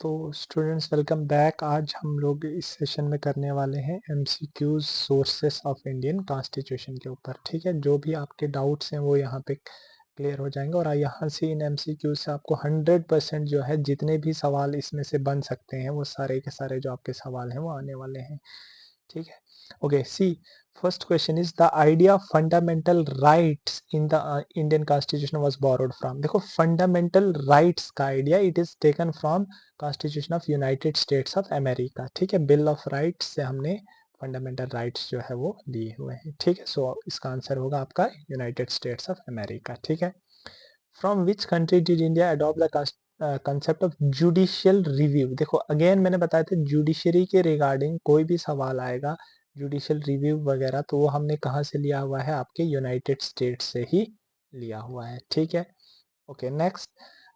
तो students welcome back. आज हम लोग इस सेशन में करने वाले हैं MCQs sources of Indian constitution के ऊपर। ठीक है, जो भी आपके डाउट्स हैं वो यहाँ पे क्लियर हो जाएंगे और यहाँ से इन एमसीक्यू से आपको 100% जो है जितने भी सवाल इसमें से बन सकते हैं वो सारे के सारे जो आपके सवाल हैं वो आने वाले हैं। ठीक है, okay see first question is the idea of fundamental rights in the Indian constitution was borrowed from. देखो, फंडामेंटल राइट्स का idea it is taken from constitution of United States of America. ठीक है, बिल ऑफ राइट्स से हमने fundamental rights जो है वो लिए हुए हैं। ठीक है, सो इसका आंसर होगा आपका यूनाइटेड स्टेट्स ऑफ अमेरिका। ठीक है, from which country did India adopt the concept of judicial review. देखो अगेन मैंने बताया था जुडिशरी के रिगार्डिंग कोई भी सवाल आएगा जुडिशियल रिव्यू वगैरह तो वो हमने कहाँ से लिया हुआ है, आपके यूनाइटेड स्टेट्स से ही लिया हुआ है। ठीक है, okay next,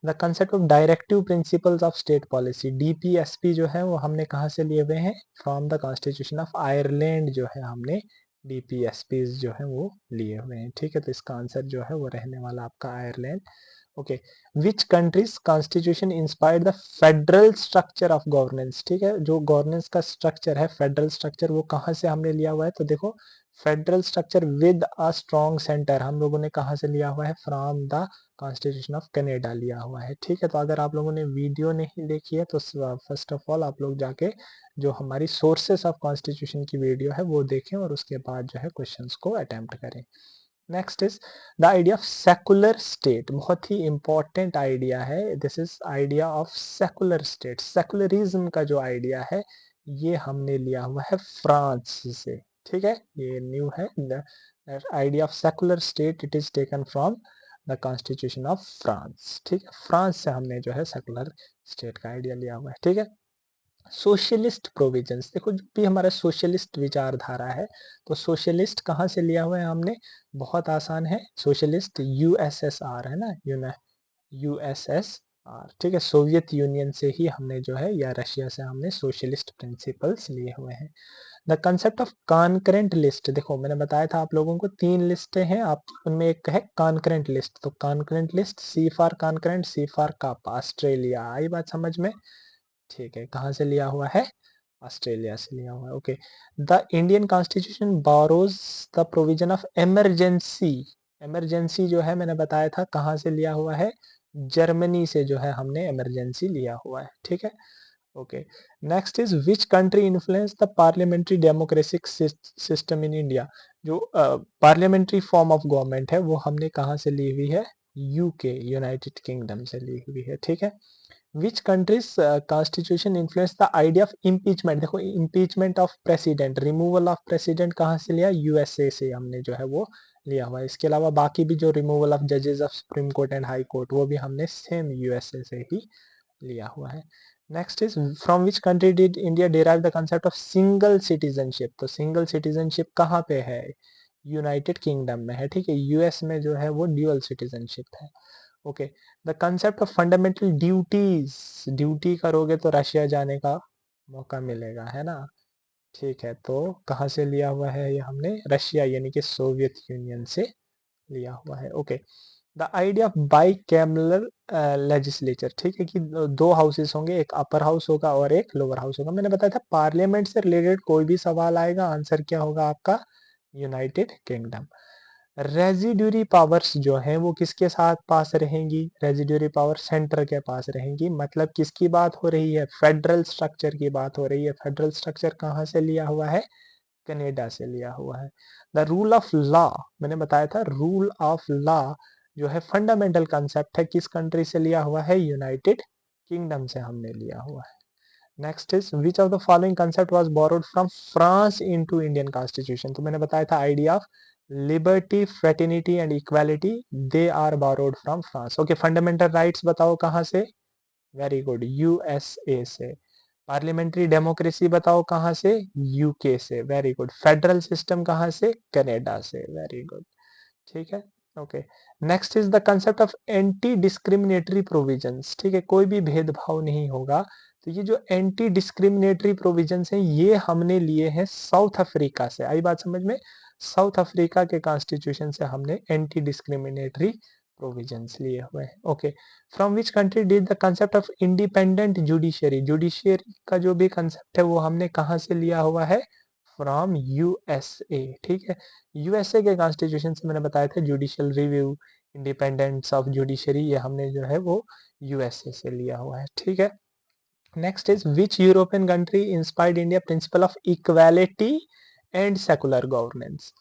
the concept of directive principles of state policy DPSP जो है वो हमने कहाँ से लिए हुए हैं, from the constitution of Ireland जो है हमने डीपीएसपी जो है वो लिए हुए हैं। ठीक है, तो इसका आंसर जो है वो रहने वाला आपका Ireland. Okay, which countries constitution inspired the federal structure of governance. ठीक है, जो गवर्नेंस का स्ट्रक्चर है फेडरल स्ट्रक्चर वो कहाँ से हमने लिया हुआ है, तो देखो federal structure with a strong centre हम लोगों ने कहाँ से लिया हुआ है, from the constitution of Canada लिया हुआ है। ठीक है, तो अगर आप लोगों ने वीडियो नहीं देखी है तो फर्स्ट ऑफ ऑल आप लोग जाके जो हमारी सोर्सेस ऑफ कॉन्स्टिट्यूशन की वीडियो है वो देखें और उसके बाद जो है क्वेश्चंस को अटेम्प्ट करें। Next is the idea of secular state, बहुत ही इंपॉर्टेंट आइडिया है। This is idea of secular state. Secularism का जो आइडिया है ये हमने लिया हुआ है फ्रांस से। ठीक है, ये न्यू है। The idea of secular state it is taken from the constitution of France. ठीक है, फ्रांस से हमने जो है सेकुलर स्टेट का आइडिया लिया हुआ है। ठीक है, सोशलिस्ट प्रोविजंस, देखो जो भी हमारा सोशलिस्ट विचारधारा है तो सोशलिस्ट कहाँ से लिया हुआ है हमने, बहुत आसान है, सोशलिस्ट यूएसएसआर है ना, यूएसएसआर। ठीक है, सोवियत यूनियन से ही हमने जो है या रशिया से हमने सोशलिस्ट प्रिंसिपल्स लिए हुए हैं। The concept of concurrent list, देखो मैंने बताया था आप लोगों को 3 लिस्टें हैं, आप उनमें एक है कॉन्करेंट लिस्ट। तो concurrent list C for concurrent, C for कापा, ऑस्ट्रेलिया। आई बात समझ में? ठीक है, कहाँ से लिया हुआ है, ऑस्ट्रेलिया से लिया हुआ है। Okay, the Indian constitution borrows the provision of emergency. Emergency जो है मैंने बताया था कहाँ से लिया हुआ है, जर्मनी से जो है हमने इमरजेंसी लिया हुआ है। ठीक है, okay next is which country influence the parliamentary democratic system in India. जो पार्लियामेंट्री फॉर्म ऑफ गवर्नमेंट है वो हमने कहाँ से ली हुई है, यूके, यूनाइटेड किंगडम से ली हुई है। ठीक है, which countries constitution influence the idea of impeachment. देखो impeachment of president, removal of president कहाँ से लिया, यूएसए से हमने जो है वो लिया हुआ है। इसके अलावा बाकी भी जो रिमूवल ऑफ जजेस of supreme court and high court वो भी हमने सेम यूएसए से ही लिया हुआ है। Next is from which country did India derive the concept of single citizenship. तो सिंगल सिटीजनशिप कहाँ पे है, यूनाइटेड किंगडम में है। ठीक है, यूएस में जो है वो ड्यूअल सिटीजनशिप है। Okay, the concept of fundamental duties, duty करोगे तो रशिया जाने का मौका मिलेगा, है ना। ठीक है, तो कहाँ से लिया हुआ है ये हमने, रशिया यानी कि सोवियत यूनियन से लिया हुआ है। Okay, the idea of by cameral legislature. ठीक है, कि दो हाउसेस होंगे, एक अपर हाउस होगा और एक लोअर हाउस होगा। मैंने बताया था पार्लियामेंट से रिलेटेड कोई भी सवाल आएगा आंसर क्या होगा आपका, यूनाइटेड किंगडम। रेजिड्यूरी पावर्स जो हैं वो किसके साथ पास रहेंगी, रेजिड्यूरी पावर सेंटर के पास रहेंगी। मतलब किसकी बात हो रही है, फेडरल स्ट्रक्चर की बात हो रही है। फेडरल स्ट्रक्चर कहाँ से लिया हुआ है, कनाडा से लिया हुआ है। द रूल ऑफ लॉ, मैंने बताया था रूल ऑफ लॉ जो है फंडामेंटल कंसेप्ट है, किस कंट्री से लिया हुआ है, यूनाइटेड किंगडम से हमने लिया हुआ है। Next is which of the following concept was borrowed from France into Indian constitution. तो मैंने बताया था idea of liberty, fraternity and equality they are borrowed from France. Okay, fundamental rights बताओ कहाँ से, वेरी गुड, यूएसए से। Parliamentary democracy बताओ कहाँ से, यूके से, वेरी गुड। फेडरल सिस्टम कहाँ से, कनाडा से, वेरी गुड। ठीक है, okay next is the concept of anti discriminatory provisions. ठीक है, कोई भी भेदभाव नहीं होगा। तो ये जो एंटी डिस्क्रिमिनेटरी प्रोविजंस हैं ये हमने लिए हैं साउथ अफ्रीका से। आई बात समझ में, साउथ अफ्रीका के कॉन्स्टिट्यूशन से हमने एंटी डिस्क्रिमिनेटरी प्रोविजंस लिए हुए हैं। Okay, from which country did the concept of independent judiciary, judiciary का जो भी कंसेप्ट है वो हमने कहाँ से लिया हुआ है? From USA. ठीक है, यूएसए के कॉन्स्टिट्यूशन से मैंने बताया था judicial review, independence of judiciary, ये हमने जो है वो यूएसए से लिया हुआ है। ठीक है, next is which European country inspired India principle of equality and secular governance.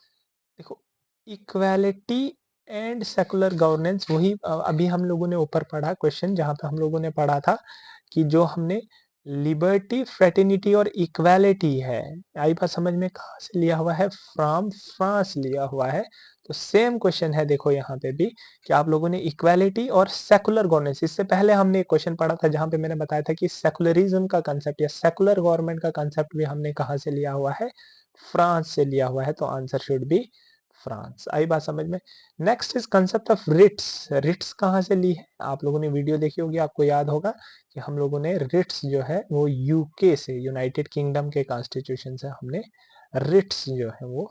देखो, इक्वालिटी एंड सेकुलर गवर्नेंस वही अभी हम लोगों ने ऊपर पढ़ा क्वेश्चन, जहां पे हम लोगों ने पढ़ा था कि जो हमने लिबर्टी, फ्रेटर्निटी और इक्वालिटी है, आई बात समझ में, कहाँ से लिया हुआ है? फ्रॉम फ्रांस लिया हुआ है। तो सेम क्वेश्चन है देखो यहाँ पे भी, कि आप लोगों ने इक्वालिटी और सेकुलर गवर्नेंस, इससे पहले हमने एक क्वेश्चन पढ़ा था जहां पे मैंने बताया था कि सेकुलरिज्म का कंसेप्ट या सेकुलर गवर्नमेंट का कंसेप्ट भी हमने कहाँ से लिया हुआ है? फ्रांस से लिया हुआ है। तो आंसर शुड बी फ्रांस। आई बात समझ में? Next is concept of writs. Writs कहाँ से ली है? आप लोगों ने वीडियो देखी होगी, आपको याद होगा कि हम लोगों ने रिट्स जो है वो यूके से, यूनाइटेड किंगडम के कॉन्स्टिट्यूशन से हमने रिट्स जो है वो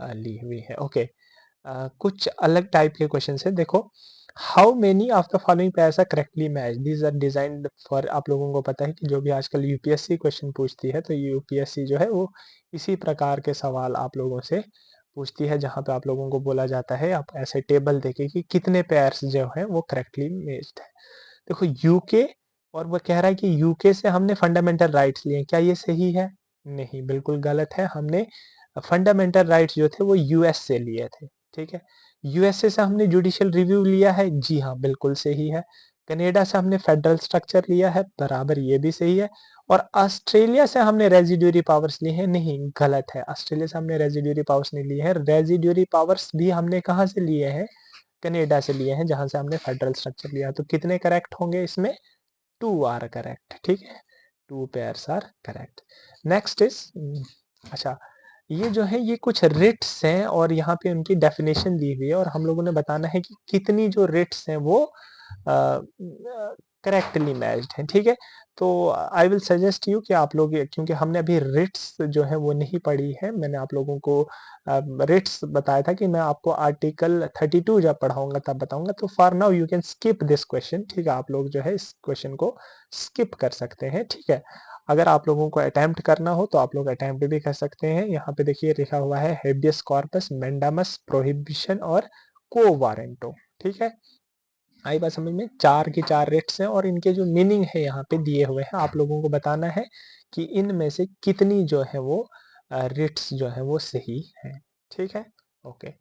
ली हुई है। ओके, कुछ अलग टाइप के क्वेश्चन है। देखो, how many of the following pairs are correctly match, these are designed for, आप लोगों को पता है कि जो भी आजकल यूपीएससी क्वेश्चन पूछती है, तो यूपीएससी जो है वो इसी प्रकार के सवाल आप लोगों से पूछती है, जहां पे आप लोगों को बोला जाता है आप ऐसे टेबल देखे कि कितने पेयर्स जो है वो करेक्टली मैच्ड है। देखो, यूके, और वो कह रहा है कि यूके से हमने फंडामेंटल राइट्स लिए, क्या ये सही है? नहीं, बिल्कुल गलत है। हमने फंडामेंटल राइट्स जो थे वो यूएस से लिए थे। ठीक है, यूएसए से हमने जुडिशियल रिव्यू लिया है, जी हाँ बिल्कुल सही है। कनाडा से हमने फेडरल स्ट्रक्चर लिया है, बराबर, ये भी सही है। और ऑस्ट्रेलिया से हमने रेजिड्यूरी पावर्स लिए हैं, नहीं, गलत है। ऑस्ट्रेलिया से हमने रेजिड्यूरी पावर्स नहीं लिए हैं। रेजिड्यूरी पावर्स भी हमने कहाँ से लिए हैं? कनाडा से लिए हैं, जहां से हमने फेडरल स्ट्रक्चर लिया। तो कितने करेक्ट होंगे इसमें? 2 आर करेक्ट। ठीक है, 2 pairs are correct. Next is, अच्छा, ये जो है ये कुछ रिट्स हैं और यहाँ पे उनकी डेफिनेशन दी हुई है, और हम लोगों ने बताना है कि कितनी जो रिट्स हैं वो करेक्टली मैच्ड हैं। ठीक है, तो आई विल सजेस्ट यू कि आप लोग, क्योंकि हमने अभी रिट्स जो है वो नहीं पढ़ी है, मैंने आप लोगों को रिट्स बताया था कि मैं आपको आर्टिकल 32 जब पढ़ाऊंगा तब बताऊंगा। तो for now you can skip this question. ठीक है, आप लोग जो है इस क्वेश्चन को स्किप कर सकते हैं। ठीक है, अगर आप लोगों को अटेम्प्ट करना हो तो आप लोग अटेम्प्ट भी कर सकते हैं। यहाँ पे देखिए लिखा हुआ है हेबियस कॉर्पस, मेंडामस, प्रोहिबिशन और को वारंटो। ठीक है, आई बात समझ में? 4 की 4 रेट्स हैं और इनके जो मीनिंग है यहाँ पे दिए हुए हैं, आप लोगों को बताना है कि इनमें से कितनी जो है वो रेट्स जो है वो सही है। ठीक है, okay.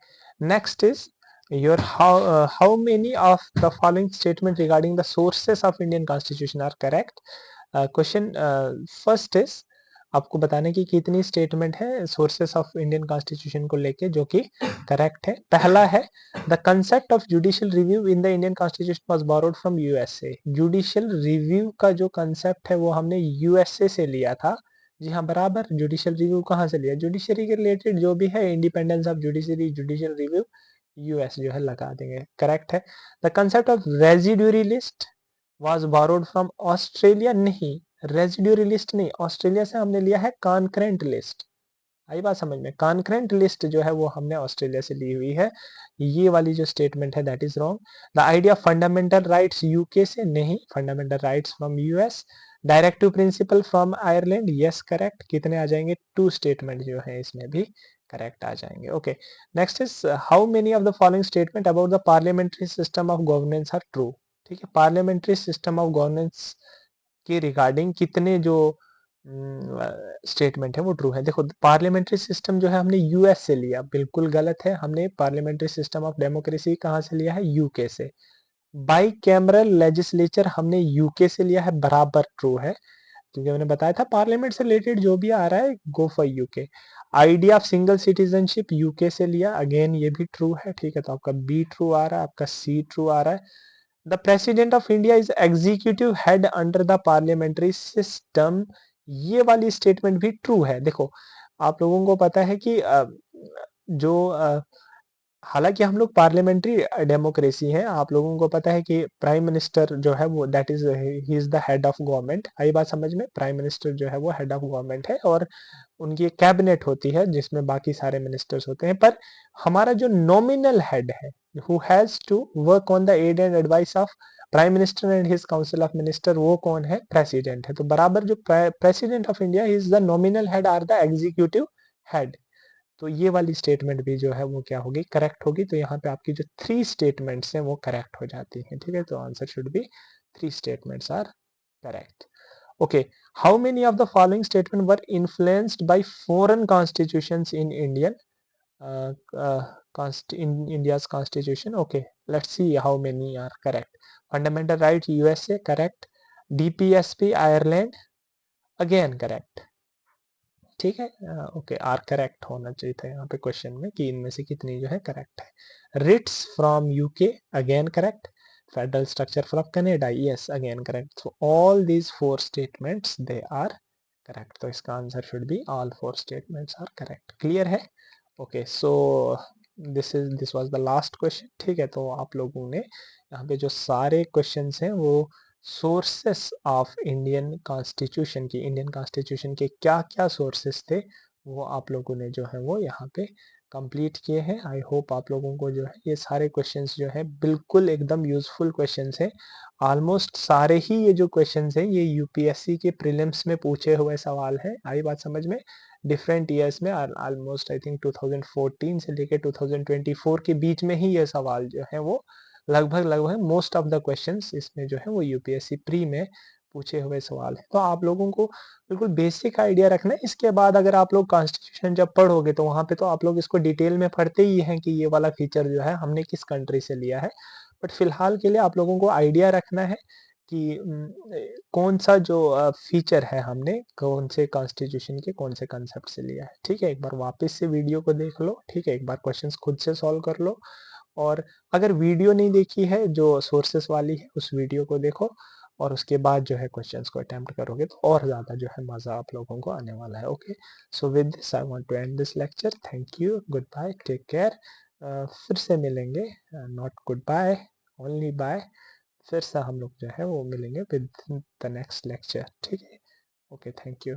Next is your how many of the following statement regarding the sources of Indian constitution are correct. Question first is, आपको बताने की कितनी स्टेटमेंट है सोर्सेस ऑफ इंडियन कॉन्स्टिट्यूशन को लेके जो कि करेक्ट है। पहला है, the concept of judicial review in the Indian constitution was borrowed from USA. Judicial review का जो कंसेप्ट है वो हमने यूएसए से लिया था। जी हाँ, बराबर। जुडिशियल रिव्यू कहाँ से लिया? जुडिशरी के रिलेटेड जो भी है, independence of judiciary, judicial review, US जो है लगा देंगे, करेक्ट है। The concept of residuary list was borrowed from Australia, नहीं, रेजिड्यूरी लिस्ट नहीं, ऑस्ट्रेलिया से हमने लिया है कॉन्करेंट लिस्ट। आई बात समझ में? कॉन्करेंट लिस्ट जो है वो हमने ऑस्ट्रेलिया से ली हुई है। ये वाली जो स्टेटमेंट है that is wrong. The idea fundamental rights UK से, नहीं, fundamental rights from US. Directive principle from Ireland, yes correct. कितने आ जाएंगे? 2 स्टेटमेंट जो है इसमें भी करेक्ट आ जाएंगे। Okay, next is how many of the following statement about the parliamentary system of governance are true. ठीक है, पार्लियामेंट्री सिस्टम ऑफ गवर्नेंस के रिगार्डिंग कितने जो स्टेटमेंट है वो ट्रू है। देखो, पार्लियामेंट्री सिस्टम जो है हमने यूएस से लिया, बिल्कुल गलत है। हमने पार्लियामेंट्री सिस्टम ऑफ डेमोक्रेसी कहाँ से लिया है? यूके से। बाई कैमरल लेजिस्लेचर हमने यूके से लिया है, बराबर ट्रू है, क्योंकि मैंने बताया था पार्लियामेंट से रिलेटेड जो भी आ रहा है go for UK. Idea of single citizenship UK से लिया, अगेन ये भी ट्रू है। ठीक है, तो आपका बी ट्रू आ रहा है, आपका सी ट्रू आ रहा है। The president of India is executive head under the parliamentary system, ये वाली स्टेटमेंट भी ट्रू है। देखो, आप लोगों को पता है कि जो हालांकि हम लोग पार्लियामेंट्री डेमोक्रेसी है, आप लोगों को पता है कि प्राइम मिनिस्टर जो है वो that is he is the head of government. आई बात समझ में? प्राइम मिनिस्टर जो है वो हेड ऑफ गवर्नमेंट है और उनकी एक कैबिनेट होती है जिसमें बाकी सारे मिनिस्टर्स होते हैं। पर हमारा जो नॉमिनल हेड है who has to work on the aid and advice of prime minister and his council of minister, वो कौन है? प्रेसिडेंट है। तो बराबर जो president of India is the nominal head are the executive head. तो ये वाली स्टेटमेंट भी जो है वो क्या होगी? करेक्ट होगी। तो यहाँ पे आपकी जो 3 स्टेटमेंट्स हैं वो करेक्ट हो जाती हैं। ठीक है, तो answer should be 3 statements are correct. Okay, how many of the following statements were influenced by foreign constitutions in uh, uh, in India's constitution? Okay, let's see how many are correct. Fundamental rights USA correct. DPSP Ireland again correct. ठीक है, okay, are correct होना चाहिए था यहाँ पे question में कि इनमें से कितनी जो है करेक्ट है। Writs from UK again correct. Federal structure from Canada yes again correct. So all these 4 statements they are correct. तो इसका आंसर should be all 4 statements are correct. Clear है? Okay, so this was the last question. ठीक है, तो आप लोगों ने यहाँ पे जो सारे क्वेश्चंस हैं वो सोर्सेस ऑफ इंडियन कॉन्स्टिट्यूशन के क्या क्या सोर्सेस थे वो आप लोगों ने जो है वो यहाँ पे कंप्लीट किए हैं। आई होप आप लोगों को जो है ये सारे क्वेश्चंस जो है बिल्कुल एकदम यूजफुल क्वेश्चंस हैं। ऑलमोस्ट सारे ही ये जो क्वेश्चंस हैं ये यूपीएससी के प्रीलिम्स में पूछे हुए सवाल हैं। आई बात समझ में? डिफरेंट ईयर्स में ऑलमोस्ट आई थिंक 2014 से लेके 2024 के बीच में ही ये सवाल जो है वो लगभग लगभग मोस्ट ऑफ द क्वेश्चंस इसमें जो है वो यूपीएससी प्री में पूछे हुए सवाल है। तो आप लोगों को बिल्कुल बेसिक आइडिया रखना है। इसके बाद अगर आप लोग कॉन्स्टिट्यूशन जब पढ़ोगे तो वहां पे तो आप लोग इसको डिटेल में पढ़ते ही हैं कि ये वाला फीचर जो है हमने किस कंट्री से लिया है। बट फिलहाल के लिए आप लोगों को आइडिया रखना है कि कौन सा जो फीचर है हमने कौन से कॉन्स्टिट्यूशन के कौन से कंसेप्ट से लिया है। ठीक है, एक बार वापस से वीडियो को देख लो। ठीक है, एक बार क्वेश्चंस खुद से सॉल्व कर लो। और अगर वीडियो नहीं देखी है जो सोर्सेस वाली है उस वीडियो को देखो और उसके बाद जो है क्वेश्चंस को अटेम्प्ट करोगे तो और ज़्यादा जो है मज़ा आप लोगों को आने वाला है। Okay, so with this I want to end this lecture. Thank you, goodbye, take care. फिर से मिलेंगे, not goodbye, only bye. फिर से हम लोग जो है वो मिलेंगे विद द नेक्स्ट लेक्चर। ठीक है, ओके, थैंक यू।